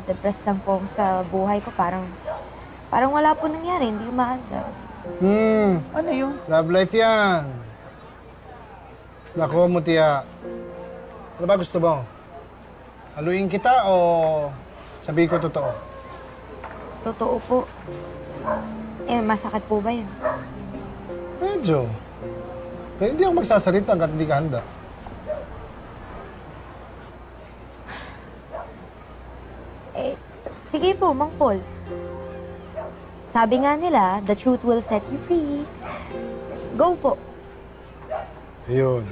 Depressed lang po ako sa buhay ko. Parang wala po nangyari. Hindi maanda. Ano yun? Love life yan. Nako, Mutia. Ano ba gusto mo? Haluin kita o sabihin ko totoo? Totoo po. Masakit po ba yun? Medyo. Pero hindi ako magsasalita hanggat hindi ka handa. Sige po, Mang Paul. Sabi nga nila, the truth will set you free. Go po. Ayun.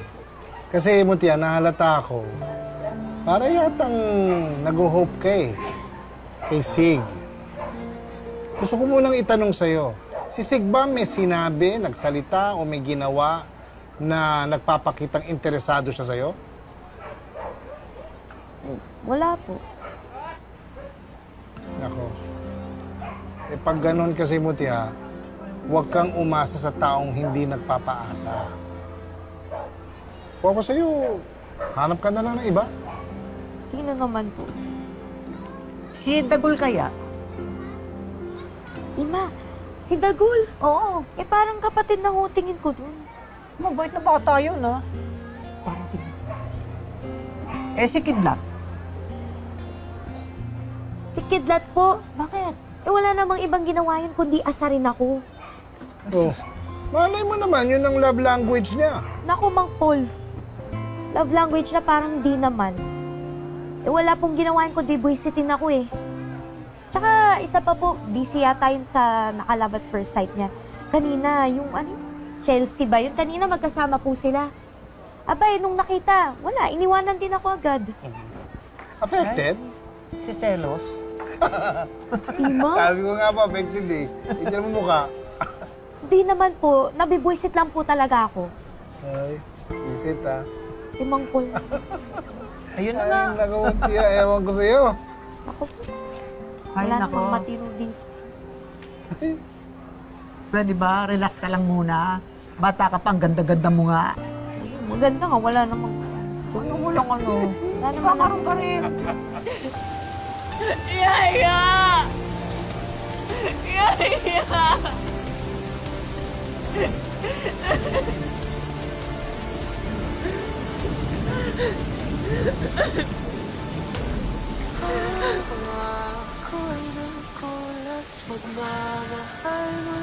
Kasi, Mutia, nahalata ako. Para yatang nag-hope ka eh. Kay Sig. Gusto ko munang itanong sa'yo. Si Sig ba may sinabi, nagsalita o may ginawa na nagpapakitang interesado siya sa'yo? Wala po. Nako. Pag ganun kasi, Mutia, huwag kang umasa sa taong hindi nagpapaasa. Kung ako sa'yo, hanap ka na lang ng iba. Sino naman po? Si Dagul kaya? Ima, si Dagul. Oo. Parang kapatid na hutingin ko dun. Mabait na bata yun, ha? Parang Si Kidlat. si Kidlat po. Bakit? Wala namang ibang ginawa yun kundi asarin ako. Oh, malay mo naman, yun ang love language niya. Naku, Mang Paul. Love language na parang di naman. Wala pong ginawa yun kundi buwisitin ako eh. Tsaka, isa pa po, busy yata yun sa nakalove at first sight niya. Kanina, yung Chelsea ba yun? Kanina magkasama po sila. Abay, nung nakita, wala, iniwanan din ako agad. Affected? Si Celos. Ima? Sabi ko nga pa, affected eh. Hindi mo mukha. Di naman po, nabibwisit lang po talaga ako. Ay, visit ah. Si Mang Paul. Ayun na nga. Ay, nakamuntiya, ewan ko sa'yo. Ako po. Ay, Wala nako. namang matino dito. Pwede ba? Relax ka lang muna. Bata ka pang ganda-ganda mo nga. Maganda nga, wala namang... Ano mo lang ano? Wala naman Kakaroon ka rin. Yaya! Yaya! Ako'y nagkulat, pagmamahal mo